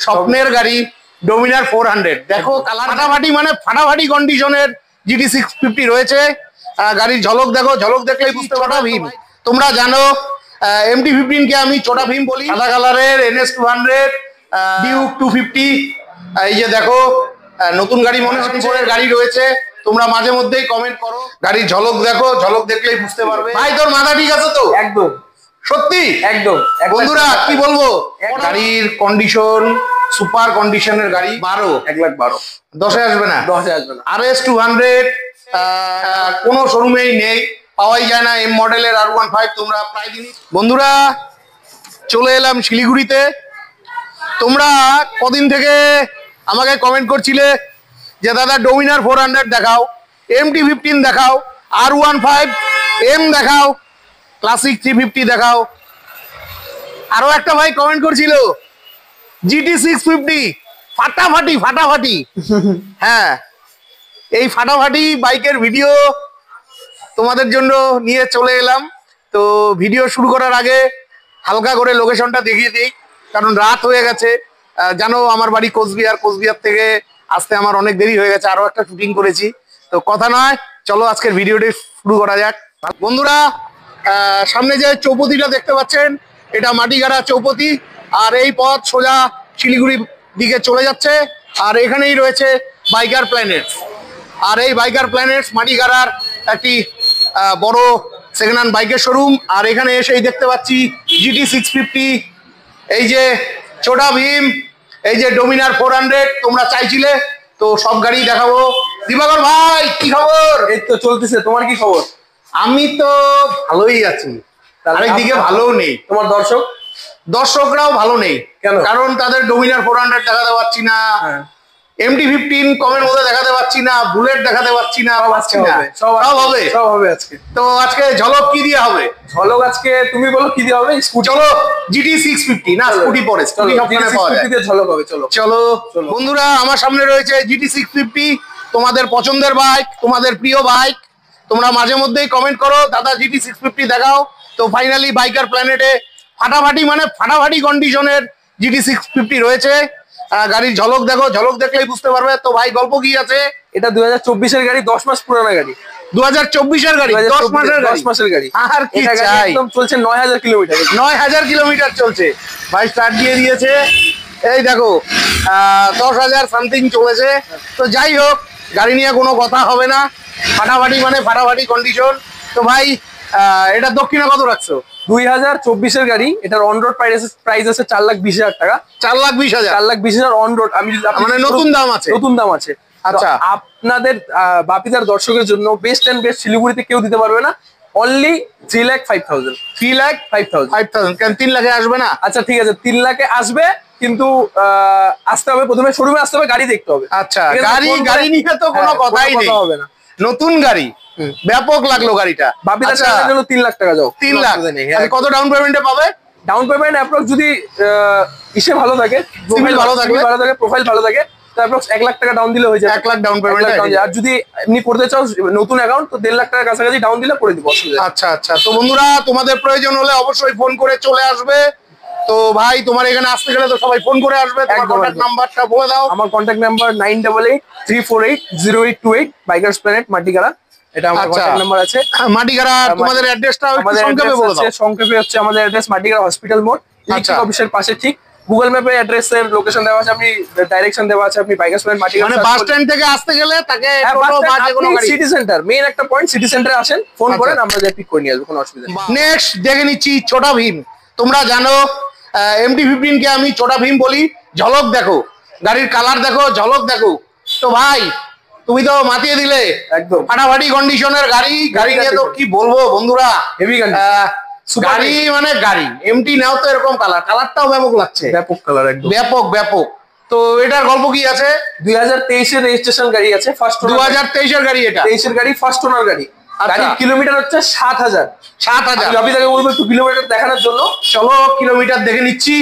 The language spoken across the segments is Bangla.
স্বপ্নের গাড়ি ডোমিনার 400 দেখো কালার ফাটাফাটি মানে ফাটাফাটি কন্ডিশনের GT 650 রয়েছে। গাড়ির ঝলক দেখো, ঝলক দেখলেই বুঝতে পারবে ভীম। তোমরা জানো MT-15 কে আমি ছোটা ভীম বলি। সাদা কালারের NS 200 ডিউক 250। এই যে দেখো নতুন গাড়ি মনে হচ্ছে গাড়ি রয়েছে। তোমরা মাঝে মধ্যেই কমেন্ট করো, গাড়ির ঝলক দেখো, ঝলক দেখলেই বুঝতে পারবে। ভাই তোর মাথা ঠিক আছে তো? একদম সত্যি একদম। বন্ধুরা কি বলবো, গাড়ির কন্ডিশন সুপার কন্ডিশনের গাড়ি। 1,12,000 10-এ আসবে না, 10-এ আসবে না। RS 200 কোনো শোরুমেই নেই, পাওয়াই যায় না। M মডেলের R15 তোমরা প্রায় দিনই। বন্ধুরা চলে এলাম শিলিগুড়িতে। তোমরা কদিন থেকে আমাকে কমেন্ট করছিলে যে দাদা ডোমিনার 400 দেখাও, MT-15 দেখাও, R15 M দেখাও, ক্লাসিক 350 দেখাও। আরো একটা ভাই কমেন্ট করছিল GT 650 ফাটাফাটি ফাটাফাটি। হ্যাঁ, এই ফাটাফাটি বাইকের ভিডিও তোমাদের জন্য নিয়ে চলে এলাম। তো ভিডিও শুরু করার আগে হালকা করে লোকেশনটা দেখিয়ে দিই, কারণ রাত হয়ে গেছে। জানো আমার বাড়ি কোচবিহার, কোচবিহার থেকে আসতে আমার অনেক দেরি হয়ে গেছে, আরো একটা শুটিং করেছি। তো কথা নয়, চলো আজকের ভিডিওটি শুরু করা যাক। বন্ধুরা সামনে যে চৌপতিটা দেখতে পাচ্ছেন, এটা মাটিগাড়া চৌপতি। আর এই পথ সোজা শিলিগুড়ির দিকে চলে যাচ্ছে। আর এখানেই রয়েছে বাইকার প্ল্যানেটস। আর এই বাইকার প্ল্যানেটস মাটিগাড়ার একটি বড় সেকেন্ড হ্যান্ড বাইকের শোরুম। আর এখানে এসেই দেখতে পাচ্ছি GT 650, এই যে ছোটা ভীম, এই যে ডোমিনার 400 তোমরা চাইছিলে। তো সব গাড়ি দেখাবো। দিবাকর ভাই কি খবর? এই তো চলতেছে, তোমার কি খবর? আমি তো ভালোই আছি, আরেকদিকে ভালো নেই। তোমার দর্শকরাও ভালো নেই। কেন? কারণ তাদের ডোমিনার 400 দেখাতে পারছি না, MT-15 কমের মধ্যে দেখাতে পারছি না, বুলেট দেখাতে পারছি না। সব হবে আজকে। তো আজকে ঝলক কি দিয়ে হবে? ঝলক আজকে তুমি বলো কি দিয়ে হবে? চলো GT 650 না, স্কুটি পরে, স্কুটি সবখানে পাওয়া যায়, ঝলক হবে। চলো চলো বন্ধুরা, আমার সামনে রয়েছে GT 650, তোমাদের পছন্দের বাইক, তোমাদের প্রিয় বাইক। তোমরা মাঝে মধ্যেই কমেন্ট করো দাদা GT 650 দেখাও। তো ফাইনালি বাইকার প্ল্যানেটে ফাটাফাটি মানে ফাটাফাটি কন্ডিশনের GT 650 রয়েছে। গাড়ির ঝলক দেখো, ঝলক দেখলেই বুঝতে পারবে। তো ভাই গল্প কি আছে? এটা 2024-এর গাড়ি, 10 মাস পুরানো গাড়ি। 2024-এর গাড়ি, 10 মাসের গাড়ি। আর কি চাই? একদম চলছে 9,000 কিলোমিটার। 9,000 কিলোমিটার চলছে। ভাই স্টার্ট দিয়ে দিয়েছে, এই দেখো 10,000 সামথিং চলেছে। তো যাই হোক, গাড়ি নিয়ে কোনো কথা হবে না, ফাটাফাটি মানে ফাটাফাটি কন্ডিশন। তো ভাই এটা দক্ষিণে কত রাখছো? 2024-এর গাড়ি, এটার অন রোড প্রাইস আছে 4,20,000 টাকা। 4,20,000? 4,20,000 অন রোড। আমি মানে নতুন দাম আছে? নতুন দাম আছে। আচ্ছা, আপনাদের বাপিদার দর্শকের জন্য বেস্ট এন্ড বেস্ট শিলিগুড়িতে কেউ দিতে পারবে না। অনলি 3,05,000। 3,05,000? কেন 3 লাখে আসবে না? আচ্ছা ঠিক আছে, 3 লাখে আসবে, কিন্তু আসতে হবে, প্রথমে শোরুমে আসতে হবে, গাড়ি দেখতে হবে। আচ্ছা, গাড়ি নিয়ে তো কোনো কথাই নেই, হবে না। নতুন গাড়ি, ব্যাপক লাগলো গাড়িটা। বাপিদার জন্য 3 লাখ টাকা যাও। 3 লাখ কত ডাউন পেমেন্টে পাবে? ডাউন পেমেন্ট অ্যাপ্রক্স যদি ইসে ভালো থাকে, প্রোফাইল ভালো থাকে, তারপর 1 লাখ টাকা ডাউন দিলে হয়ে যায়। 1 লাখ ডাউন পেমেন্ট। আর যদি এমনি করতে চাও নতুন অ্যাকাউন্ট, তো 1.5 লাখ টাকার কাছাকাছি ডাউন দিলে করে দিব, অসুবিধা। আচ্ছা আচ্ছা। তো বন্ধুরা তোমাদের প্রয়োজন হলে অবশ্যই ফোন করে চলে আসবে। তো ভাই তোমার এখানে আসতে গেলে তো সবাই ফোন করে আসবে। তোমার কন্টাক্ট নাম্বারটা বলে দাও। আমার contact number 9883480828, bikers planet Matigara. এটা আমার কন্টাক্ট নাম্বার আছে। মাটিগাড়া তোমাদের অ্যাড্রেসটা একটু সংক্ষেপে বলে দাও। সংক্ষেপে হচ্ছে আমাদের অ্যাড্রেস মাটিগাড়া হসপিটাল মোড়, ইলেকট্রিক অফিসের পাশে। ঠিক গুগল ম্যাপে অ্যাড্রেসের লোকেশন দেওয়া আছে, আপনি ডাইরেকশন দেওয়া আছে। আপনি বাইকার্স প্ল্যানেট মাটিগাড়া মানে বাস স্ট্যান্ড থেকে আসতে গেলে তাকে টোটো বা যে কোনো গাড়ি, সিটি সেন্টার মেইন একটা পয়েন্ট, সিটি সেন্টারে আসেন, ফোন করেন, আমরা যা পিক করে নিয়ে আসবো, কোনো অসুবিধা নেই। নেক্সট দেখে নিচ্ছি ছোটা ভীম। তোমরা জানো MT-15 কে আমি ছোটা ভীম বলি। ঝলক দেখো, গাড়ির কালার দেখো, ঝলক দেখো। তো ভাই তুমি তো মাতিয়ে দিলে, একদম ফাটাফাটি কন্ডিশনের গাড়ি। গাড়ি নিয়ে তো কি বলবো বন্ধুরা, হেভি গাড়ি মানে গাড়ি। MT নাও তো এরকম কালারটাও ব্যাপক লাগছে, ব্যাপক কালার, একদম ব্যাপক। তো এটার গল্প কি আছে? 2023-এর রেজিস্ট্রেশন গাড়ি আছে, ফার্স্ট 2023-এর গাড়ি। এটা 23-এর গাড়ি, ফার্স্ট ওনার গাড়ি। গাড়ির কিলোমিটার হচ্ছে 7,000। আমি তাকে বলবো একটু কিলোমিটার দেখানোর জন্য। চলো কিলোমিটার দেখে নিচ্ছি।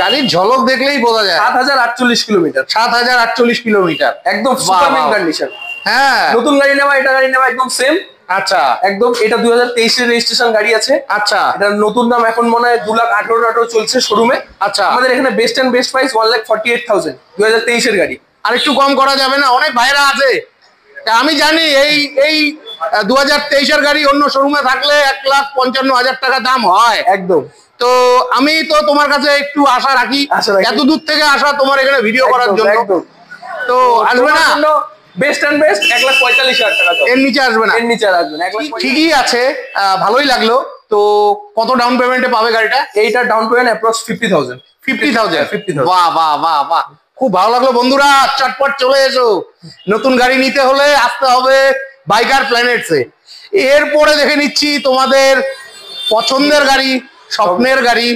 গাড়ির ঝলক দেখলেই বোঝা যায় 7,048 কিলোমিটার। 7,048 কিলোমিটার, একদম সুপার মেইন কন্ডিশন। হ্যাঁ, নতুন গাড়ি নেওয়া, এটা গাড়ি নেওয়া একদম সেম। আচ্ছা একদম। এটা 2023 এর রেজিস্ট্রেশন গাড়ি আছে। আচ্ছা এটা নতুন দাম এখন মনে হয় 2,18,18 চলছে শোরুমে। আচ্ছা আমাদের এখানে বেস্ট এন্ড বেস্ট প্রাইস 1,48,000 2023 এর গাড়ি। আর একটু কম করা যাবে না? অনেক ভাইরা আছে, আমি জানি এই এই 2023-এর গাড়ি অন্য শোরুমে থাকলে 1,55,000 টাকা দাম হয় একদম। তো আমি তো তোমার কাছে একটু আশা রাখি, এত দূর থেকে আসা তোমার এখানে ভিডিও করার জন্য। তো আসবে না? বেস্ট এন্ড বেস্ট 1,45,000 টাকা, এর নিচে আসবে না? এর নিচে আসবে না। ঠিকই আছে, ভালোই লাগলো। তো কত ডাউন পেমেন্টে পাবে গাড়িটা? এইটা ডাউন পেমেন্ট অ্যাপ্রক্স 50,000। 50,000? বাহ বাহ বাহ বাহ, খুব ভালো লাগলো বন্ধুরা। চটপট চলে এসো, নতুন গাড়ি নিতে হলে আসতে হবে বাইকার প্ল্যানেটসে। এরপরে দেখে নিচ্ছি তোমাদের পছন্দের গাড়ি, স্বপ্নের গাড়ি,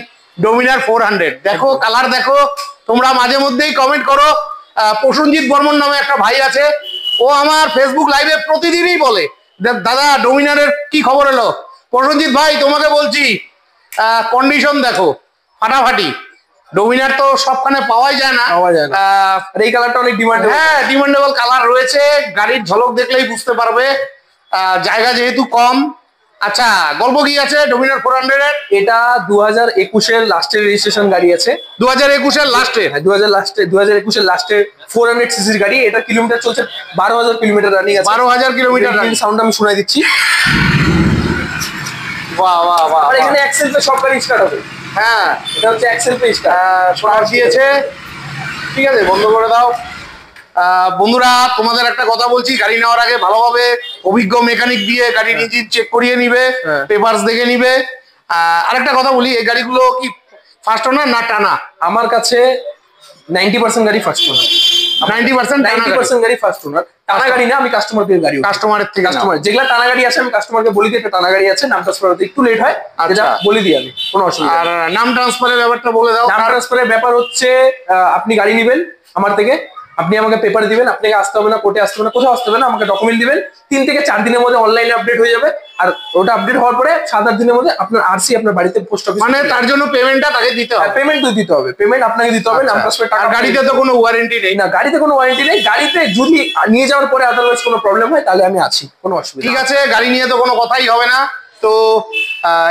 ডোমিনার 400। দেখো কালার দেখো, তোমরা মাঝে মধ্যেই কমেন্ট করো। প্রসেনজিৎ বর্মন নামে একটা ভাই আছে, ও আমার ফেসবুক লাইভে প্রতিদিনই বলে দাদা ডোমিনারের কি খবর এলো। প্রসেনজিৎ ভাই তোমাকে বলছি, কন্ডিশন দেখো ফাটাফাটি। ডোমিনার তো সবখানে পাওয়াই যায় না, এই কালারটা অনেক ডিমান্ড। হ্যাঁ ডিমান্ডেবল কালার রয়েছে, গাড়ির ঝলক দেখলেই বুঝতে পারবে। জায়গা যেহেতু কম। আচ্ছা গল্প কি আছে ডোমিনার 400 এর? এটা 2021 এর লাস্টের রেজিস্ট্রেশন গাড়ি আছে। 2021 এর লাস্টে? 2021 এর লাস্টে 400 সিসির গাড়ি। এটা কিলোমিটার চলছে 12,000 কিলোমিটার রানিং আছে। 12,000 কিলোমিটার সাউন্ড আমি শোনাই দিচ্ছি। বাহ বাহ বাহ। আর এখানে এক্সেল পে সব গাড়ি স্টার্ট হবে। হ্যাঁ এটা হচ্ছে এক্সেল পে স্টার্ট দিয়েছে। ঠিক আছে বন্ধ করে দাও। বন্ধুরা তোমাদের একটা কথা বলছি, গাড়ি নেওয়ার আগে ভালোভাবে অভিজ্ঞ মেকানিক দিয়ে গাড়ির ইঞ্জিন চেক করিয়ে নিবে, পেপারস দেখে নিবে। আরেকটা কথা বলি, এই গাড়িগুলো কি ফার্স্ট ওনার না টানা? আমার কাছে 90% গাড়ি ফার্স্ট ওনার। 90% গাড়ি ফার্স্ট ওনার। টানা গাড়ি না, আমি কাস্টমারদের গাড়ি, কাস্টমারের থেকে যেগুলা টানা গাড়ি আছে আমি কাস্টমারকে বলি দিই একটা টানা গাড়ি আছে, নাম ট্রান্সফার হতে একটু লেট হয়, যেটা বলে দিই আমি, কোনো অসুবিধা। আর নাম ট্রান্সফারের ব্যাপারটা বলে দাও। নাম ট্রান্সফারের ব্যাপার হচ্ছে আপনি গাড়ি নেবেন আমার থেকে, আপনি আমাকে পেপার দিবেন, আপনাকে আসতে হবে না, কোর্টে আসতে হবে না, কোথাও আসতে হবে না, আমাকে ডকুমেন্ট দিবেন। 3 থেকে 4 দিনের মধ্যে অনলাইনে আপডেট হয়ে যাবে। আর ওটা আপডেট হওয়ার পরে 7-8 দিনের মধ্যে আপনার আরসি আপনার বাড়িতে পোস্ট অফিস। মানে তার জন্য পেমেন্টটা তাকে দিতে হবে? পেমেন্ট তো দিতে হবে, পেমেন্ট আপনাকে দিতে হবে। নাম ট্রান্সফার টাকা। গাড়িতে তো কোনো ওয়ারেন্টি নেই? না, গাড়িতে কোনো ওয়ারেন্টি নেই। গাড়িতে যদি নিয়ে যাওয়ার পরে আদারওয়াইজ কোনো প্রবলেম হয় তাহলে আমি আছি, কোনো অসুবিধা। ঠিক আছে, গাড়ি নিয়ে তো কোনো কথাই হবে না। তো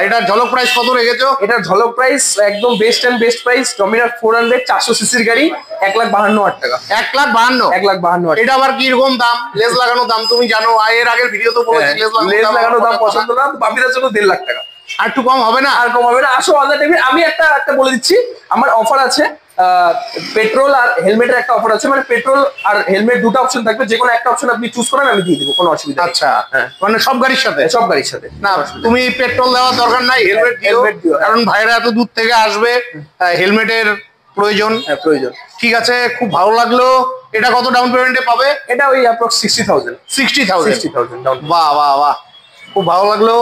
এটার ঝলক প্রাইস কত রেখেছো? এটার ঝলক প্রাইস একদম best and best price. Dominar 400 400 সিসির গাড়ি 1,52,000 টাকা। 1,52,000? 1,52,000। এটা আবার কি রকম দাম? লেস লাগানো দাম তুমি জানো, এর আগের ভিডিও তো বলেছি লেস লাগানো দাম পছন্দ না, বাপিদার জন্য 1.5 লাখ টাকা। আর একটু কম হবে না? আর কম হবে না, আসো অল দ্য টাইম। আমি একটা বলে দিচ্ছি, আমার অফার আছে। পেট্রোল আর হেলমেটের একটা অফার আছে, মানে পেট্রোল আর হেলমেট দুটো অপশন থাকবে, যে কোনো একটা অপশন আপনি চুজ করেন আমি দিয়ে দিব, কোনো অসুবিধা। আচ্ছা মানে সব গাড়ির সাথে? সব গাড়ির সাথে। না তুমি পেট্রোল দেওয়ার দরকার নাই, হেলমেট দিও, কারণ ভাইরা এত দূর থেকে আসবে, হেলমেটের প্রয়োজন। প্রয়োজন। ঠিক আছে, খুব ভালো লাগলো। এটা কত ডাউন পেমেন্টে পাবে? এটা ওই অ্যাপ্রক্স 60,000। 60,000 ডাউন। বাহ বাহ বাহ, খুব ভালো লাগলো।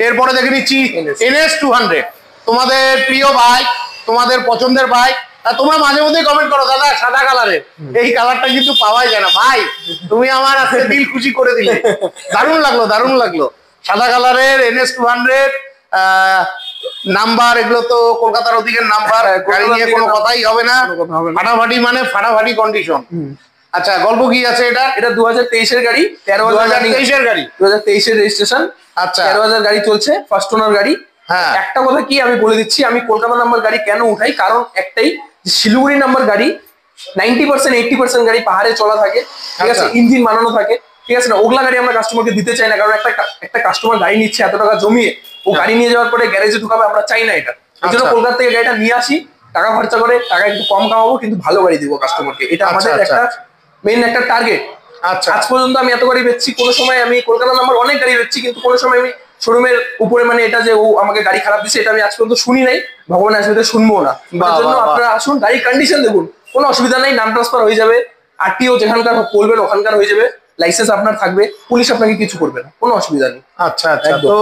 এরপরে দেখে নিচ্ছি NS 200, তোমাদের প্রিয় বাইক, তোমাদের পছন্দের বাইক। তোমরা মাঝে মধ্যে কমেন্ট করো দাদা সাদা কালারের, এই কালারটা কিন্তু পাওয়াই যায় না। ভাই তুমি আমার আজকে দিল খুশি করে দিলে, দারুণ লাগলো দারুণ লাগলো। সাদা কালারের NS 200 নাম্বার, এগুলো তো কলকাতার ওদিকের নাম্বার, গাড়ি নিয়ে কোনো কথাই হবে না, ফাটাফাটি মানে ফাটাফাটি কন্ডিশন। আচ্ছা গল্প কি আছে এটা? এটা 2023 এর গাড়ি, 13,000 এর গাড়ি, 2023 এর রেজিস্ট্রেশন। আচ্ছা 13,000 গাড়ি চলছে, ফার্স্ট ওনার গাড়ি। হ্যাঁ একটা কথা কি আমি বলে দিচ্ছি, আমি কলকাতা নাম্বার গাড়ি কেন উঠাই, কারণ একটাই, শিলিগুড়ি নাম্বার গাড়ি 90% 80% গাড়ি পাহাড়ে চলা থাকে, ঠিক আছে, ইঞ্জিন বানানো থাকে, ঠিক আছে না, ওগুলা গাড়ি আমরা কাস্টমারকে দিতে চাই না। কারণ একটা কাস্টমার গাড়ি নিচ্ছে এত টাকা জমিয়ে, ও গাড়ি নিয়ে যাওয়ার পরে গ্যারেজে ঢুকাবে, আমরা চাই না এটা। এই জন্য কলকাতা থেকে গাড়িটা নিয়ে আসি, টাকা খরচা করে, টাকা একটু কম কামাবো, কিন্তু ভালো গাড়ি দিব কাস্টমারকে, এটা আমাদের একটা মেইন একটা টার্গেট। আচ্ছা আজ পর্যন্ত আমি এত গাড়ি বেচছি, কোনো সময় আমি কলকাতা নাম্বার অনেক গাড়ি বেচছি, কিন্তু কোনো সময় আমি শোরুমের উপরে মানে এটা যে ও আমাকে গাড়ি খারাপ দিচ্ছে এটা আমি আজ পর্যন্ত শুনি নাই, ভগবানের আশীর্বাদে শুনবো না। তার জন্য আপনারা আসুন, গাড়ির কন্ডিশন দেখুন, কোনো অসুবিধা নাই, নাম ট্রান্সফার হয়ে যাবে, আরটিও যেখানকার বলবেন ওখানকার হয়ে যাবে, লাইসেন্স আপনার থাকবে, পুলিশ আপনাকে কিছু করবে না, কোনো অসুবিধা নেই। আচ্ছা আচ্ছা, তো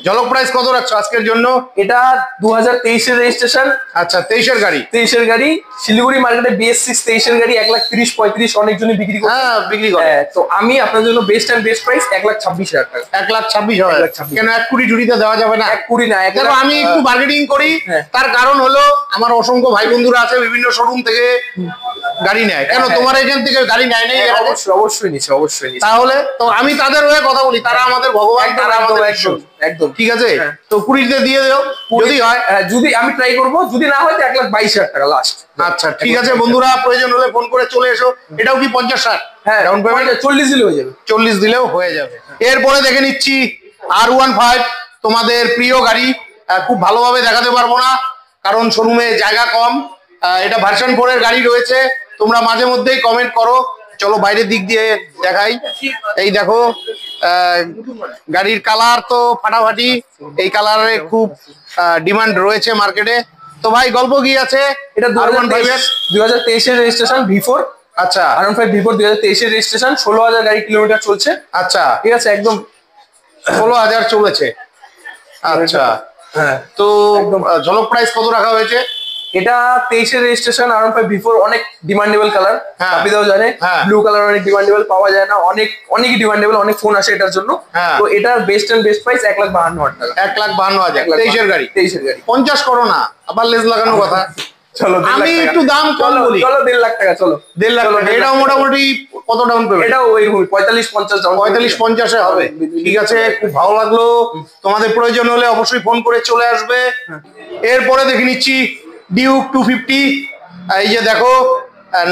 ঝলক প্রাইস কত রাখছো আজকের জন্য? এটা 2023 এর রেজিস্ট্রেশন। আচ্ছা 23 এর গাড়ি? 23 এর গাড়ি, শিলিগুড়ি মার্কেটে BS6 23 এর গাড়ি 1,30,35 অনেকজনই বিক্রি করে। হ্যাঁ বিক্রি করে। তো আমি আপনার জন্য বেস্ট এন্ড বেস্ট প্রাইস 1,26,000 টাকা। 1,26,000? কেন 1 কোটি ঝুড়িতে দেওয়া যাবে না? 1 কোটি না, দেখো আমি একটু বার্গেনিং করি, তার কারণ হলো আমার অসংখ্য ভাই বন্ধুরা আছে বিভিন্ন শোরুম থেকে, গাড়ি নেয়। কেন তোমার এখান থেকে গাড়ি নেয় নাই? অবশ্যই নিচ্ছে, অবশ্যই নিচ্ছে। তাহলে তো আমি তাদের হয়ে কথা বলি, তারা আমাদের ভগবান, তারা আমাদের একদম একদম ঠিক আছে। তো 20 দিয়ে দিও যদি হয়। যদি আমি ট্রাই করবো, যদি না হয় তো 1,22,000 টাকা লাস্ট। আচ্ছা ঠিক আছে বন্ধুরা, প্রয়োজন হলে ফোন করে চলে এসো। এটাও কি 50-60? হ্যাঁ, ডাউন পেমেন্ট 40 দিলে হয়ে যাবে। 40 দিলেও হয়ে যাবে। এরপরে দেখে নিচ্ছি R15, তোমাদের প্রিয় গাড়ি। খুব ভালোভাবে দেখাতে পারবো না কারণ শোরুমে জায়গা কম। এটা ভার্সন 4 এর গাড়ি রয়েছে। তোমরা মাঝে মধ্যেই কমেন্ট করো, চলো বাইরের দিক দিয়ে দেখাই। এই দেখো গাড়ির কালার তো ফাটাফাটি, এই কালারে খুব ডিমান্ড রয়েছে মার্কেটে। তো ভাই গল্প কি আছে? এটা 2023 এর রেজিস্ট্রেশন V4। আচ্ছা, R15 V4 2023 এর রেজিস্ট্রেশন, 16,000 গাড়ি কিলোমিটার চলছে। আচ্ছা ঠিক আছে, একদম 16,000 চলেছে। আচ্ছা হ্যাঁ, তো ঝলক প্রাইস কত রাখা হয়েছে? এটা 23 এর রেজিস্ট্রেশন R15 V4, অনেক ডিমান্ডেবল কালার। আপনিও জানে ব্লু কালার অনেক ডিমান্ডেবল, পাওয়া যায় না, অনেকই ডিমান্ডেবল, অনেক ফোন আসে এটার জন্য। তো এটার বেস্ট এন্ড বেস্ট প্রাইস 1,52,000 টাকা। 1,52,000 23 এর গাড়ি। 23 এর গাড়ি 50 করো না, আবার লেস লাগানো কথা। চলো আমি একটু দাম কম বলি। চলো 1.5 লাখ টাকা। চলো 1.5 লাখ টাকা। এটাও মোটামুটি কত ডাউন পেমেন্ট? এটাও ওইরকম 45-50 ডাউন। 45-50 এ হবে। ঠিক আছে, খুব ভালো লাগলো। তোমাদের প্রয়োজন হলে অবশ্যই ফোন করে চলে আসবে। এরপরে দেখে নিচ্ছি ডিউক 250। এই যে দেখো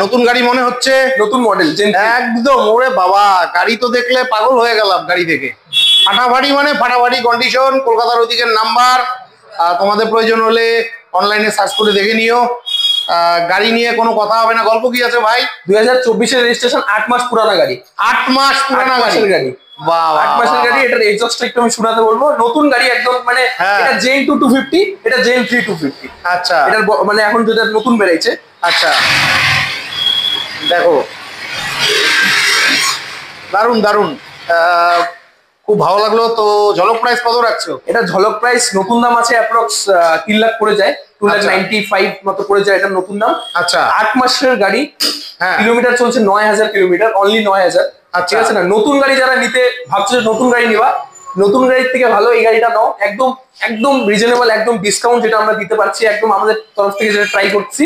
নতুন গাড়ি মনে হচ্ছে, নতুন মডেল একদম। ওরে বাবা, গাড়ি তো দেখলে পাগল হয়ে গেলাম গাড়ি দেখে। ফাটাফাটি মানে ফাটাফাটি কন্ডিশন, কলকাতার ওদিকের নাম্বার। তোমাদের প্রয়োজন হলে অনলাইনে সার্চ করে দেখে নিও। গাড়ি নিয়ে কোনো কথা হবে না। গল্প কি আছে ভাই? 2024 এর রেজিস্ট্রেশন, 8 মাস পুরানা গাড়ি। 8 মাস পুরানা গাড়ি। 8 মাসের গাড়ি। এটার এক্সস্টটা একটু আমি শোনাতে বলবো। নতুন গাড়ি একদম, মানে এটা Gen 2 250, এটা Gen 3 250। আচ্ছা, এটার মানে এখন যেটা নতুন বেরাইছে। আচ্ছা দেখো, দারুন দারুন, খুব ভালো লাগলো। তো ঝলক প্রাইস কত রাখছো? এটা ঝলক প্রাইস নতুন দাম আছে অ্যাপ্রক্স 3 লাখ পড়ে যায়, 2,95,000 মতো পড়ে যায় এটা নতুন দাম। আচ্ছা, 8 মাসের গাড়ি, কিলোমিটার চলছে 9,000 কিলোমিটার, অনলি 9,000। ঠিক আছে না? নতুন গাড়ি যারা নিতে ভাবছো, নতুন গাড়ি নিবা, নতুন গাড়ির থেকে ভালো এই গাড়িটা নাও। একদম একদম রিজনেবল, একদম ডিসকাউন্ট যেটা আমরা দিতে পারছি, একদম আমাদের তরফ থেকে যেটা ট্রাই করছি।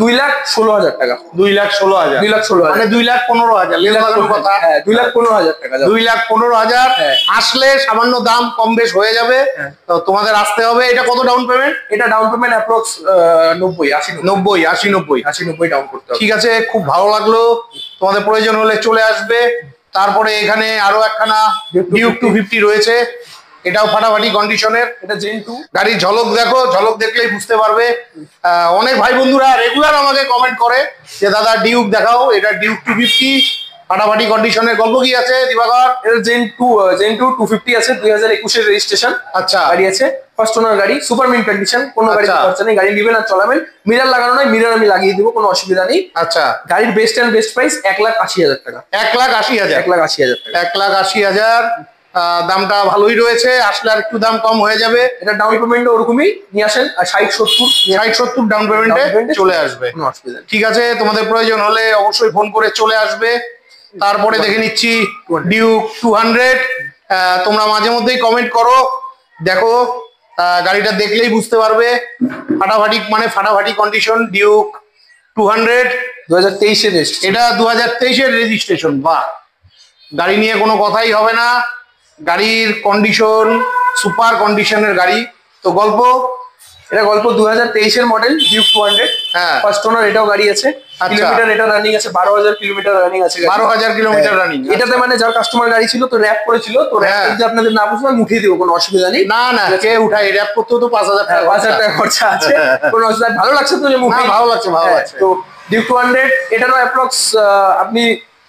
2,16,000 টাকা। 2,16,000 2,16,000 মানে 2,15,000 কথা। 2,15,000 টাকা। 2,15,000 আসলে সামান্য দাম কম বেশ হয়ে যাবে। তো তোমাদের আসতে হবে। এটা কত ডাউন পেমেন্ট? এটা ডাউন পেমেন্ট অ্যাপ্রক্স 90 ডাউন করতে হবে। ঠিক আছে, খুব ভালো লাগলো। তোমাদের প্রয়োজন হলে চলে আসবে। তারপরে এখানে আরো একখানা ডিউক 250 রয়েছে, এটাও ফাটাফাটি কন্ডিশনের। এটা Gen 2 গাড়ির ঝলক দেখো, ঝলক দেখলেই বুঝতে পারবে। অনেক ভাই বন্ধুরা রেগুলার আমাকে কমেন্ট করে যে দাদা ডিউক দেখাও। এটা ডিউক 250 ফাটাফাটি কন্ডিশনের। গল্প কি আছে দিবাকর? এটা Gen 2 250 আছে, 2021 এর রেজিস্ট্রেশন। আচ্ছা, গাড়ি আছে, ফার্স্ট ওনার গাড়ি, সুপার মিন্ট কন্ডিশন, কোনো গাড়িতে খরচা নেই। গাড়ি নেবেন আর চলাবেন, মিরার লাগানো নয়, মিরার আমি লাগিয়ে দিব, কোনো অসুবিধা নেই। আচ্ছা, গাড়ির বেস্ট এন্ড বেস্ট প্রাইস 1,80,000 টাকা। 1,80,000 1,80,000 টাকা। 1,80,000 দামটা ভালোই রয়েছে। আসলে আর একটু দাম কম হয়ে যাবে। এটা ডাউন পেমেন্ট ওরকমই নিয়ে আসেন, আর 60-70 ডাউন পেমেন্টে চলে আসবে। কোনো অসুবিধা নেই। ঠিক আছে, তোমাদের প্রয়োজন হলে অবশ্যই ফোন করে চলে আসবে। তারপরে দেখে নিচ্ছি ডিউক 200। তোমরা মাঝে মধ্যেই কমেন্ট করো, দেখো গাড়িটা দেখলেই বুঝতে পারবে। ফাটাফাটি মানে ফাটাফাটি কন্ডিশন ডিউক 200 2023 এর রেজিস্ট্রেশন। এটা 2023 এর রেজিস্ট্রেশন। বাহ, গাড়ি নিয়ে কোনো কথাই হবে না। গাড়ির কন্ডিশন সুপার কন্ডিশনের গাড়ি। তো গল্প, এটা গল্প 2023 এর মডেল ডিউক 200। ফার্স্ট ওনার এটাও গাড়ি আছে। কিলোমিটার এটা রানিং আছে 12,000 কিলোমিটার রানিং আছে। 12,000 কিলোমিটার রানিং। এটাতে মানে যার কাস্টমার গাড়ি ছিল তো র্যাপ করেছিল, তো র্যাপ যদি আপনাদের না বুঝবেন উঠিয়ে দিব, কোনো অসুবিধা নেই। না না, কে উঠাই র্যাপ করতে তো 5,000 টাকা 5,000 টাকা খরচা আছে, কোনো অসুবিধা। ভালো লাগছে তো যে মুভি? ভালো লাগছে, ভালো লাগছে। তো ডিউক 200 এটারও অ্যাপ্রক্স আপনি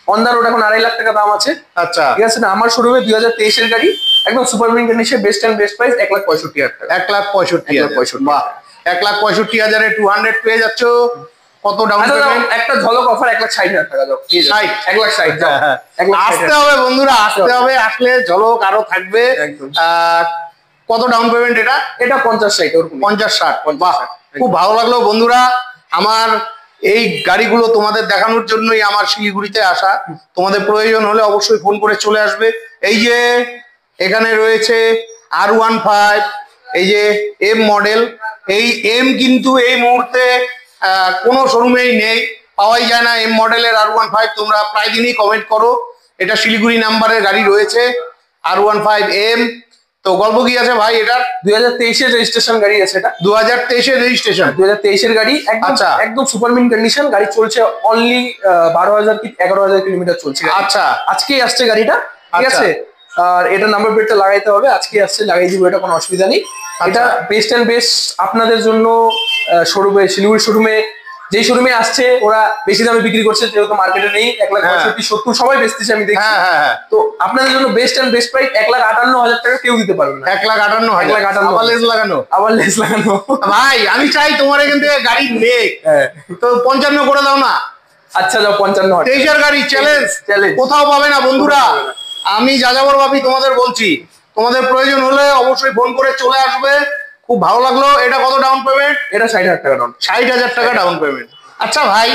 অন দা রোড এখন 2.5 লাখ টাকা দাম আছে। আচ্ছা, ঠিক আছে না? আমার শোরুমে 2023 এর গাড়ি, একদম super mint condition, best and best price 1,65,000 টাকা। 1,65,000। বাহ, 1,65,000 200 পেয়ে যাচ্ছ। কত ডাউন পেমেন্ট? একটা ঝলক অফার 1,60,000 টাকা দাও। 1,60,000 দাও। আসতে হবে বন্ধুরা, আসতে হবে। আসলে ঝলক আরো থাকবে। কত ডাউন পেমেন্ট এটা? এটা 50-60 ওরকম। 50-60। বাহ, খুব ভালো লাগলো বন্ধুরা। আমার এই গাড়িগুলো তোমাদের দেখানোর জন্যই আমার শিলিগুড়িতে আসা। তোমাদের প্রয়োজন হলে অবশ্যই ফোন করে চলে আসবে। এই যে এখানে রয়েছে R15, এই যে এম মডেল। এই এম কিন্তু এই মুহূর্তে কোনো শোরুমেই নেই, পাওয়াই যায় না এম মডেলের R15 তোমরা প্রায় দিনই কমেন্ট করো। এটা শিলিগুড়ি নাম্বারের গাড়ি রয়েছে R15M। তো গল্প কি আছে ভাই এটার? 2023 এর রেজিস্ট্রেশন গাড়ি আছে এটা। 2023 এর রেজিস্ট্রেশন, 2023 এর গাড়ি, একদম একদম সুপার মিন কন্ডিশন। গাড়ি চলছে অনলি 12,000 কি 11,000 কিলোমিটার চলছে। আচ্ছা, আজকেই আসছে গাড়িটা, ঠিক আছে। আর এটা নাম্বার প্লেটটা লাগাইতে হবে, আজকে আসছে, লাগাই দিব, এটা কোনো অসুবিধা নেই। এটা বেস্ট এন্ড বেস্ট আপনাদের জন্য শোরুমে, শিলিগুড়ি শোরুমে, যেই শোরুমে আসছে ওরা বেশি দামে বিক্রি করছে, যেহেতু মার্কেটে নেই। 1,65,70 সবাই বেচতেছে আমি দেখছি। তো আপনাদের জন্য বেস্ট এন্ড বেস্ট প্রাইস 1,58,000 টাকা কেউ দিতে পারবে না। 1,58,000 আবার লেস লাগানো, আবার লেস লাগানো। ভাই আমি চাই তোমার এখান থেকে গাড়ি নেক, তো 55 করে দাও না। আচ্ছা যাও 55। 23 গাড়ি চ্যালেঞ্জ, কোথাও পাবে না বন্ধুরা। আমি যাযাবর ভাবি তোমাদের বলছি, তোমাদের প্রয়োজন হলে অবশ্যই ফোন করে চলে আসবে। খুব ভালো লাগলো। এটা কত ডাউন পেমেন্ট? এটা 60,000 টাকা ডাউন। 60,000 টাকা ডাউন পেমেন্ট। আচ্ছা ভাই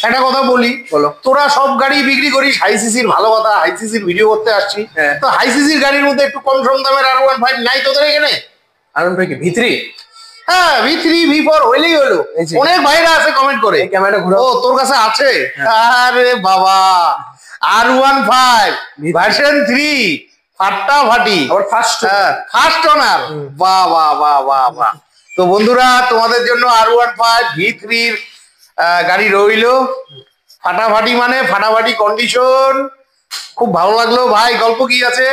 একটা কথা বলি, বলো। তোরা সব গাড়ি বিক্রি করিস হাই সিসির, ভালো কথা, হাই সিসির ভিডিও করতে আসছি। তো হাই সিসির গাড়ির মধ্যে একটু কম সম দামের R15 নাই তোদের এখানে? R15 কি V3? হ্যাঁ, V3 V4 হইলেই হলো। অনেক ভাইরা আছে কমেন্ট করে। ক্যামেরাটা ঘুরাও। ও তোর কাছে আছে? আরে বাবা, R15 ভার্সন 3 ফাটাফাটি, আবার ফার্স্ট ওনার। বাহ বাহ বাহ বাহ বাহ। তো বন্ধুরা তোমাদের জন্য R15 V3 এর গাড়ি রইলো, ফাটাফাটি মানে ফাটাফাটি কন্ডিশন। খুব ভালো লাগলো ভাই। গল্প কি আছে?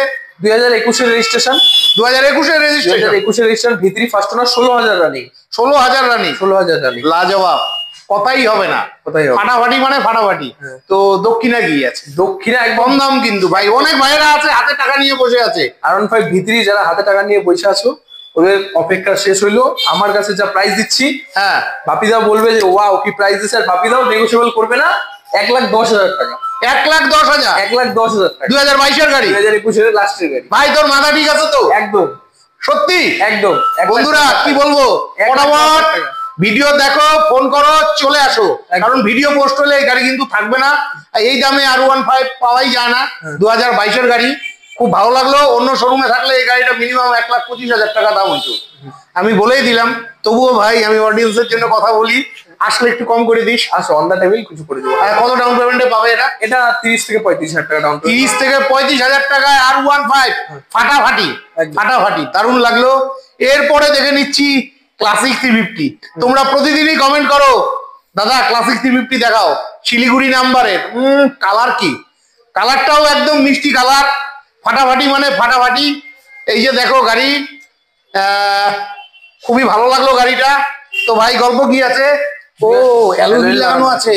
2021 এর রেজিস্ট্রেশন, 2021 এর রেজিস্ট্রেশন, 2021 এর registration, V3 first owner, 16,000 running. 16,000 running, 16,000 running, লাজবাব, কথাই হবে না। ফাটাফাটি মানে ফাটাফাটি। তো দক্ষিণা কি আছে? দক্ষিণা একদম দাম কিন্তু ভাই, অনেক ভাইরা আছে হাতে টাকা নিয়ে বসে আছে। R15 V3 যারা হাতে টাকা নিয়ে বসে আছো, ওদের অপেক্ষা শেষ হইলো। আমার কাছে যা প্রাইস দিচ্ছি, বাপিদা বলবে যে ওয়াও কি প্রাইস দিচ্ছে, আর বাপিদাও নেগোশিয়েবল করবে না। 1,10,000 টাকা। 1,10,000? 1,10,000 টাকা। 2022 এর গাড়ি, 2021 এর লাস্টের গাড়ি। ভাই তোর মাথা ঠিক আছে তো? একদম সত্যি একদম। বন্ধুরা কি বলবো, ফটাফট ভিডিও দেখো, ফোন করো, চলে আসো। কারণ ভিডিও পোস্ট হলে এই গাড়ি কিন্তু থাকবে না। এই দামে R15 পাওয়াই যায় না। 2022 এর গাড়ি। খুব ভালো লাগলো। অন্য শোরুমে থাকলে এই গাড়িটা মিনিমাম 1,25,000 টাকা দাম হইতো। আমি বলেই দিলাম, তবুও ভাই আমি অডিয়েন্সের জন্য কথা বলি, আসলে একটু কম করে দিস। আসো, অন দা টেবিল কিছু করে দেবো। কত ডাউন পেমেন্টে পাবে এটা? এটা 30 থেকে 35,000 টাকা ডাউন। 30 থেকে 35,000 টাকায় R15 ফাটাফাটি, ফাটাফাটি, দারুণ লাগলো। এরপরে দেখে নিচ্ছি ক্লাসিক 350। তোমরা প্রতিদিনই কমেন্ট করো দাদা ক্লাসিক 350 দেখাও, শিলিগুড়ি নাম্বারের। কালার কি, কালারটাও একদম মিষ্টি কালার, ফাটাফাটি মানে ফাটাফাটি। এই যে দেখো গাড়ি, খুবই ভালো লাগলো গাড়িটা। তো ভাই গল্প কি আছে? ও অ্যালো হুইল লাগানো আছে,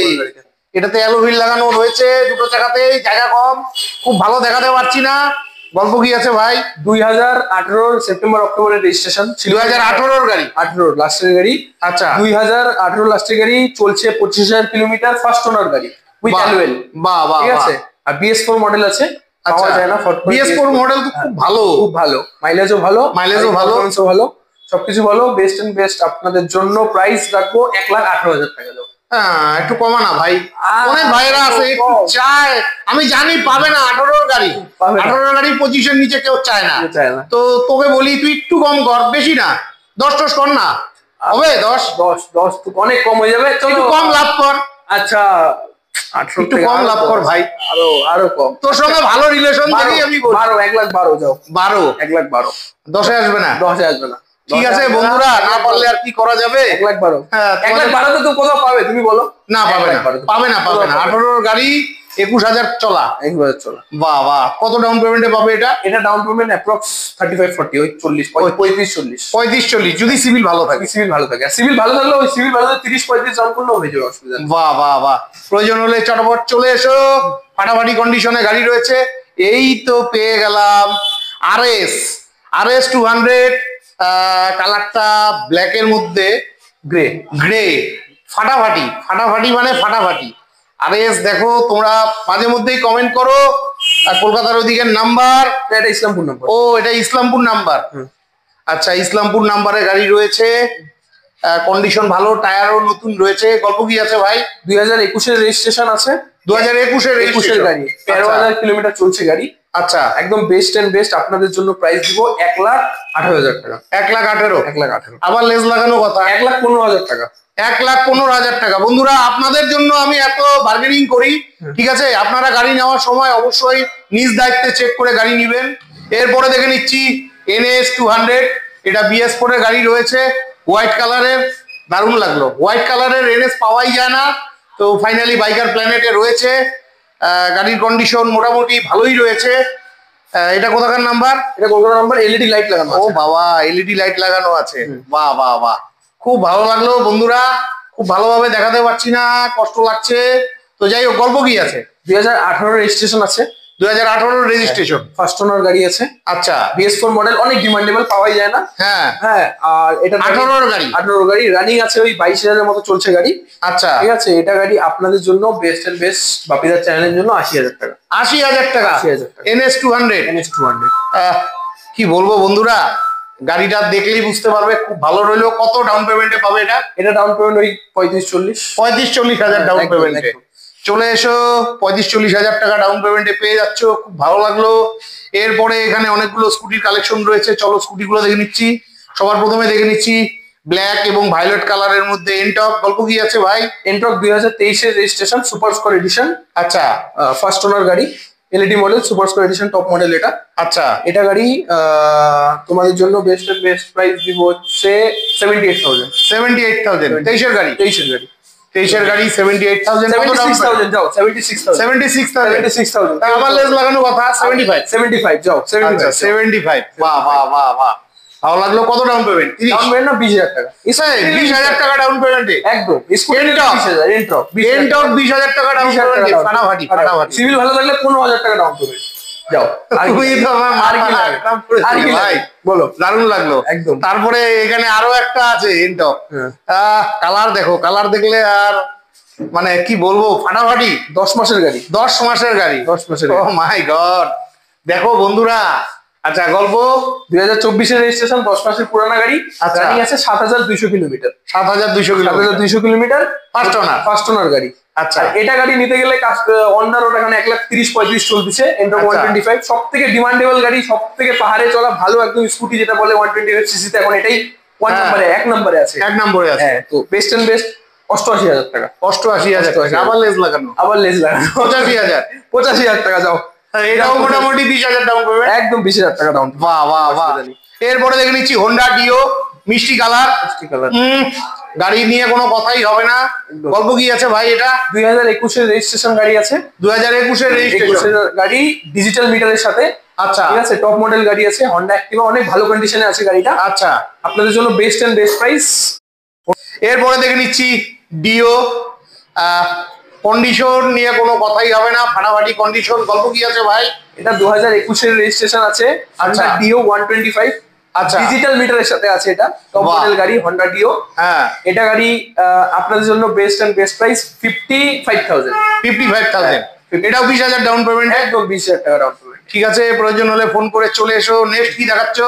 এটাতে অ্যালো হুইল লাগানো রয়েছে দুটো চাকাতেই, জায়গা কম, খুব ভালো দেখাতে পারছি না। গল্প কি আছে ভাই? 2018 সেপ্টেম্বর অক্টোবরের রেজিস্ট্রেশন। 2018 গাড়ি, 18 লাস্টের গাড়ি। আচ্ছা 2018 লাস্টের গাড়ি, চলছে 25,000 কিলোমিটার, ফার্স্ট ওনার গাড়ি উইথ অ্যালুয়েল। বাহ বাহ, ঠিক আছে। আর BS4 মডেল আছে, পাওয়া যায় না। BS4 মডেল তো খুব ভালো, খুব ভালো, মাইলেজও ভালো, মাইলেজও ভালো, ভালো, সবকিছু ভালো, বেস্ট এন্ড বেস্ট আপনাদের জন্য। প্রাইস রাখবো 1,18,000 টাকা। একটু কমা না ভাই, অনেক ভাইরা আছে একটু চায়। আমি জানি পাবে না 18 গাড়ি, 18 গাড়ি 25-এর নিচে কেউ চায় না। তো তোকে বলি তুই একটু কম কর, বেশি না, 10 কর না, হবে 10 তো অনেক কম হয়ে যাবে। একটু কম লাভ কর। আচ্ছা 18 একটু কম লাভ কর ভাই, আরো কম। তোর সঙ্গে ভালো রিলেশন দেখি আমি 1,12,000 যাও। 1,12,000 10-এ আসবে না, 10-এ আসবে না। ঠিক আছে বন্ধুরা, না পারলে আর কি করা যাবে। 1,12,000, 1,12,000 তো কোথাও পাবে, তুমি বলো। না পাবে না, পাবে না, পাবে না। 18 গাড়ি 21,000 চলা, 21,000 চলা। বাহ বাহ। কত ডাউন পেমেন্টে পাবে এটা? এটা ডাউন পেমেন্ট অ্যাপ্রক্স 35-40, ওই 35-40, 35-40 যদি সিভিল ভালো থাকে। সিভিল ভালো থাকে, সিভিল ভালো থাকলে ওই সিভিল ভালো 30-35 ডাউন করলেও হয়ে যাবে, অসুবিধা নেই। বাহ বাহ বাহ। প্রয়োজন হলে চটপট চলে এসো, ফাটাফাটি কন্ডিশনে গাড়ি রয়েছে। এই তো পেয়ে গেলাম RS 200, কালারটা ব্ল্যাক এর মধ্যে গ্রে, ফাটাফাটি, ফাটাফাটি মানে ফাটাফাটি। RS দেখো, তোমরা মাঝে মধ্যেই কমেন্ট করো। কলকাতার ওদিকের নাম্বার, এটা ইসলামপুর নাম্বার। ও এটা ইসলামপুর নাম্বার। আচ্ছা ইসলামপুর নাম্বারে গাড়ি রয়েছে, কন্ডিশন ভালো, টায়ারও নতুন রয়েছে। গল্প কি আছে ভাই? 2021 এর রেজিস্ট্রেশন আছে। 2021 এর গাড়ি, 13,000 কিলোমিটার চলছে গাড়ি। আচ্ছা, একদম বেস্ট এন্ড বেস্ট আপনাদের জন্য প্রাইস দিব 1,18,000 টাকা। 1,18,000, 1,18,000 আবার লেস লাগানো কথা 1,15,000 টাকা। 1,15,000 টাকা। বন্ধুরা আপনাদের জন্য আমি এত বার্গেনিং করি, ঠিক আছে? আপনারা গাড়ি নেওয়ার সময় অবশ্যই নিজ দায়িত্বে চেক করে গাড়ি নেবেন। এরপরে দেখে নিচ্ছি NS 200, এটা BS4 এর গাড়ি রয়েছে, হোয়াইট কালারের, দারুণ লাগলো। হোয়াইট কালারের NS পাওয়াই যায় না, তো ফাইনালি বাইকার প্ল্যানেটে রয়েছে। গাড়ির কন্ডিশন মোটামুটি ভালোই রয়েছে। এটা কোথাকার নাম্বার? এটা কলকাতা নাম্বার, এলইডি লাইট লাগানো ও আছে। বাবা, এলইডি লাইট লাগানো আছে, বাহ বাহ বাহ, খুব ভালো লাগলো বন্ধুরা। খুব ভালোভাবে দেখাতে পারছি না, কষ্ট লাগছে। তো যাই হোক, গল্প কি আছে? 2018 রেজিস্ট্রেশন আছে, 2018 রেজিস্ট্রেশন, ফার্স্ট ওনার গাড়ি আছে। আচ্ছা, BS4 মডেল, অনেক ডিমান্ডেবল, পাওয়াই যায় না। হ্যাঁ হ্যাঁ, আর এটা 18 গাড়ি, 18 গাড়ি রানিং আছে, ওই 22,000 এর মতো চলছে গাড়ি। আচ্ছা, ঠিক আছে, এটা গাড়ি আপনাদের জন্য বেস্ট এন্ড বেস্ট, বাপিদার চ্যানেলের জন্য 80,000 টাকা। 80,000 টাকা, 80,000 টাকা। NS 200। NS 200 কি বলবো বন্ধুরা, গাড়িটা দেখলেই বুঝতে পারবে, খুব ভালো রইলো। কত ডাউন পেমেন্টে পাবে এটা? এটা ডাউন পেমেন্ট ওই 35-40 35-40,000 ডাউন একদম, পেমেন্টে একদম। চলে এসো। 35-40,000 টাকা ডাউন পেমেন্টে পেয়ে যাচ্ছ, খুব ভালো লাগলো। এরপরে এখানে অনেকগুলো স্কুটির কালেকশন রয়েছে, চলো স্কুটিগুলো দেখে নিচ্ছি। সবার প্রথমে দেখে নিচ্ছি ব্ল্যাক এবং ভায়োলেট কালারের মধ্যে এনটক। গল্প কি আছে ভাই? এনটক 2023 এর রেজিস্ট্রেশন, সুপার স্কোর এডিশন। আচ্ছা, ফার্স্ট ওনার গাড়ি, LED model, super score edition, top model এটা। আচ্ছা, এটা গাড়ি তোমাদের জন্য বেস্ট বেস্ট প্রাইস দিব হচ্ছে 78,000। 78,000, 23-এর গাড়ি, 23 এর গাড়ি, 23-এর গাড়ি 78,000। 76,000 যাও, 76,000 76,000, আবার লেস লাগানো কথা 75। 75 যাও, 75 75, বাহ বাহ বাহ বাহ, ভালো লাগলো। কত ডাউন পেমেন্ট? 30? ডাউন পেমেন্ট না 20,000 টাকা। 20,000 টাকা ডাউন পেমেন্টে একদম, স্কুটি এনটক। 20,000, এনটক 20,000 টাকা ডাউন পেমেন্টে, ফাটাফাটি ফাটাফাটি। সিভিল ভালো থাকলে 15,000 টাকা ডাউন পেমেন্ট। যাও, তুমি তো আমার আর কি মাথা লাগে? খারাপ করেছো আর কি ভাই, লাগে? বলো। দারুণ লাগলো একদম। তারপরে এখানে আরো একটা আছে এনটক, হ্যাঁ। কালার দেখো, কালার দেখলে আর মানে কি বলবো, ফাটাফাটি। 10 মাসের গাড়ি, 10 মাসের গাড়ি, 10 মাসের ও গাড়ি। মাই গড, দেখো বন্ধুরা। আচ্ছা, গল্প 2024 এর রেজিস্ট্রেশন, 10 মাসের পুরানা গাড়ি। আচ্ছা। রানিং আছে 7,200 kilometre. 7,200 kilometre, 7,200 kilometre, first owner. First owner গাড়ি। আচ্ছা, আর এটা গাড়ি নিতে গেলে অন্ডার রোড এখানে 1,30,35 চলতেছে। এন্টক আচ্ছা। 125 সব থেকে ডিমান্ডেবল গাড়ি, সব থেকে পাহাড়ে চলা ভালো একদম স্কুটি যেটা বলে 125 সিসি তে, এখন এটাই হ্যাঁ। এক নম্বরে আছে। এক নম্বরে আছে। হ্যাঁ, তো বেস্ট এন্ড বেস্ট 88,000 টাকা। 88,000 টাকা, আবার লেস লাগানো আবার লেজ লাগানো 85,000। 85,000 টাকা যাও, এটাও মোটামুটি 20,000 ডাউন পেমেন্ট। একদম 20,000 টাকা ডাউন। বাহ বাহ বাহ। এরপরে দেখে নিচ্ছি হোন্ডা ডিও, মিষ্টি কালার। কালার, গাড়ি নিয়ে কোনো কথাই হবে না। একদম। গল্প কি আছে ভাই? এটা 2021 এর রেজিস্ট্রেশন গাড়ি আছে। 2021 এর 21 রেজিস্ট্রেশন, এর গাড়ি, ডিজিটাল মিটারের সাথে। আচ্ছা ঠিক আছে, টপ মডেল গাড়ি আছে, হন্ডা অ্যাক্টিভা, অনেক ভালো কন্ডিশনে আছে গাড়িটা। আচ্ছা। আপনাদের জন্য বেস্ট এন্ড বেস্ট প্রাইস। এরপরে দেখে নিচ্ছি ডিও, কন্ডিশন নিয়ে কোনো কথাই হবে না, ফাটাফাটি কন্ডিশন। গল্প কি আছে ভাই? এটা 2021 এর রেজিস্ট্রেশন আছে, আচ্ছা। Honda deo 125। আচ্ছা, ডিজিটাল মিটারের সাথে আছে, এটা টপ বাহ। মডেল গাড়ি, হন্ডা ডিও। হ্যাঁ, এটা গাড়ি আপনাদের জন্য বেস্ট এন্ড বেস্ট প্রাইস 55,000। 55,000, এটাও 20,000 ডাউন পেমেন্ট। একদম 20,000 টাকা ডাউন পেমেন্ট। ঠিক আছে, প্রয়োজন হলে ফোন করে চলে এসো। নেক্সট কি দেখাচ্ছ?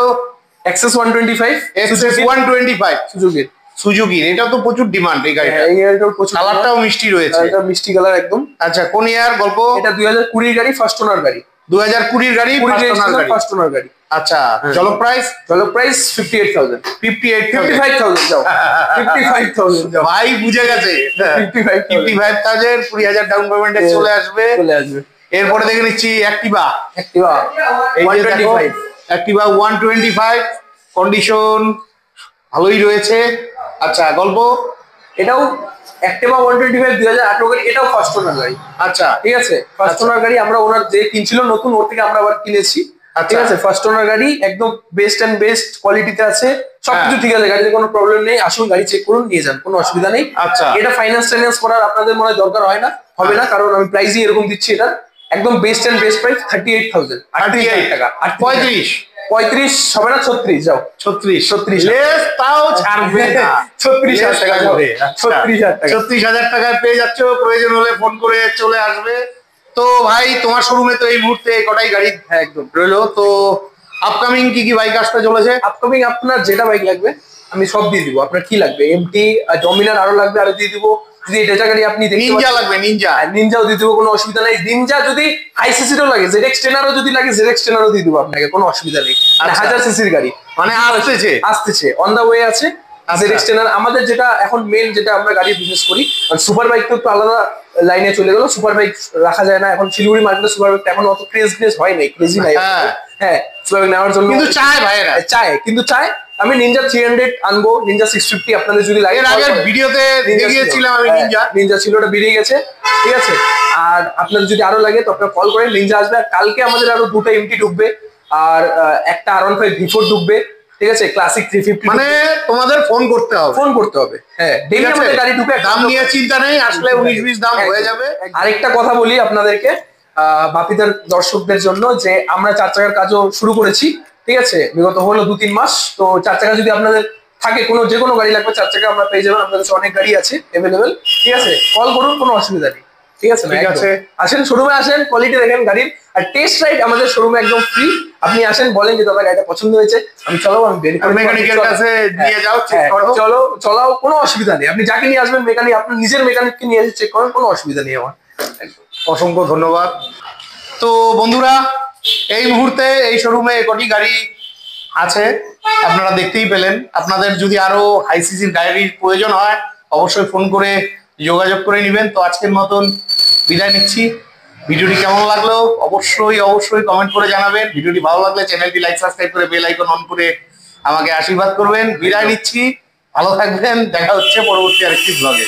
Access 125 XS 125 Suzuki. সুজুকি, এটা তো প্রচুর ডিমান্ড এই গাড়িটা। এই গাড়িটার প্রচুর কালারটাও মিষ্টি রয়েছে। এটা মিষ্টি কালার একদম। আচ্ছা, কোন ইয়ার? গল্প এটা 2020 গাড়ি, ফার্স্ট ওনার গাড়ি। 2020 গাড়ি, ফার্স্ট ওনার গাড়ি। আচ্ছা, চলো প্রাইস চলক প্রাইস 58,000। 58,000। 55,000 যাও, 55,000 যাও। ভাই বুঝে গেছে, 55,000, 20,000 ডাউন পেমেন্টে চলে আসবে। চলে আসবে। এরপরে দেখে নিচ্ছি অ্যাক্টিভা। অ্যাক্টিভা এই যে দেখো, 125। অ্যাক্টিভা 125, কন্ডিশন ভালোই রয়েছে। আচ্ছা, গল্প এটাও অ্যাক্টিভা 125 2018 গাড়ি, এটাও ফার্স্ট ওনার গাড়ি। আচ্ছা, ঠিক আছে, ফার্স্ট আচ্ছা। ওনার গাড়ি, আমরা ওনার যে কিনছিল নতুন, ওর থেকে আমরা আবার কিনেছি। আচ্ছা। ঠিক আছে, ফার্স্ট ওনার গাড়ি, একদম বেস্ট এন্ড বেস্ট কোয়ালিটিতে আছে, সবকিছু ঠিক আছে, গাড়িতে কোনো প্রবলেম নেই। আসুন, গাড়ি চেক করুন, নিয়ে যান, কোনো অসুবিধা নেই। আচ্ছা। এটা ফাইন্যান্স করার আপনাদের মনে হয় দরকার হয় না, হবে না, কারণ আমি প্রাইসই এরকম দিচ্ছি। এটা একদম বেস্ট এন্ড বেস্ট প্রাইস 38,000, 38,000 টাকা। 35, 35 হবে না, 36 যাও, 36 লেস তাও ছাড়বে না। 36,000 টাকা যাবে, 36,000 টাকা। 36,000 টাকায় পেয়ে যাচ্ছ, প্রয়োজন হলে ফোন করে চলে আসবে। তো ভাই, তোমার শোরুমে তো এই মুহূর্তে কটাই গাড়ি একদম রইলো। তো আপকামিং কি কি বাইক আসতে চলেছে? আপকামিং আপনার যেটা বাইক লাগবে আমি সব দিয়ে দিব। আপনার কি লাগবে? এমটি, ডমিনার আরো লাগবে, আরো দিয়ে দিব। যদি এটা গাড়ি আপনি নিনজা লাগবে, নিনজা নিনজাও দিয়ে দেবো, কোনো অসুবিধা নেই। নিনজা যদি হাই সিসিরও লাগে, ZX 10 যদি লাগে ZX 10 দিয়ে দেবো আপনাকে, কোনো অসুবিধা নেই। 1000 সিসির গাড়ি মানে আসতেছে অন দা ওয়ে আছে। ZX 10 আমাদের যেটা এখন মেন, যেটা আমরা গাড়ি বিজনেস করি, সুপার বাইক তো একটু আলাদা লাইনে চলে গেল, সুপার বাইক রাখা যায় না এখন শিলিগুড়ি মার্কেটে। সুপার বাইক এখন অত ক্রেজ হয় নাই, ক্রেজি নাই। হ্যাঁ, সুপার বাইক নেওয়ার জন্য কিন্তু চায় ভাইরা, চায়। আমি নিনজা 300 আনবো, নিনজা 650 আপনাদের যদি লাগে। এর আগের ভিডিওতে দেখিয়েছিলাম আমি, নিনজা ছিল, ওটা বেরিয়ে গেছে, ঠিক আছে। আর আপনাদের যদি আরো লাগে তো আপনারা কল করেন, নিনজা আসবে। আর কালকে আমাদের আরো 2টা এমটি ঢুকবে, আর একটা R15 V4 ঢুকবে, ঠিক আছে। ক্লাসিক 350, মানে তোমাদের ফোন করতে হবে। হ্যাঁ, ডেইলি আমাদের গাড়ি ঢুকে, দাম নিয়ে চিন্তা নেই, আসলে 19-20 দাম হয়ে যাবে। আরেকটা কথা বলি আপনাদেরকে, বাপিদার দর্শকদের জন্য, যে আমরা 4 চাকার কাজও শুরু করেছি, ঠিক আছে। বিগত হলো 2-3 মাস। তো 4 চাকা যদি আপনাদের থাকে, যে কোনো গাড়ি লাগবে 4 চাকা আমরা পেয়ে যাবেন, আমাদের কাছে অনেক গাড়ি আছে অ্যাভেলেবেল, ঠিক আছে। কল করুন, কোনো অসুবিধা নেই, ঠিক আছে। ঠিক আছে, আসেন শোরুমে, আসেন, কোয়ালিটি দেখেন গাড়ির। আর টেস্ট রাইড আমাদের শোরুমে একদম ফ্রি। আপনি আসেন, বলেন যে দাদা গাড়িটা পছন্দ হয়েছে, আমি বের করে মেকানিকের কাছে নিয়ে যাও, চেক করো, চলাও, কোনো অসুবিধা নেই। আপনি যাকে নিয়ে আসবেন মেকানিক, আপনার নিজের মেকানিককে নিয়ে এসে চেক করেন, কোনো অসুবিধা নেই আমার। অসংখ্য ধন্যবাদ। তো বন্ধুরা, এই মুহূর্তে এই শোরুমে কটি গাড়ি আছে আপনারা দেখতেই পেলেন। আপনাদের যদি আরো হাই সিসির গাড়ির প্রয়োজন হয় অবশ্যই ফোন করে যোগাযোগ করে নেবেন। তো আজকের মতন বিদায় নিচ্ছি। ভিডিওটি কেমন লাগলো অবশ্যই কমেন্ট করে জানাবেন। ভিডিওটি ভালো লাগলে চ্যানেলটি লাইক, সাবস্ক্রাইব করে বেল আইকন অন করে আমাকে আশীর্বাদ করবেন। বিদায় নিচ্ছি, ভালো থাকবেন, দেখা হচ্ছে পরবর্তী আরেকটি ব্লগে।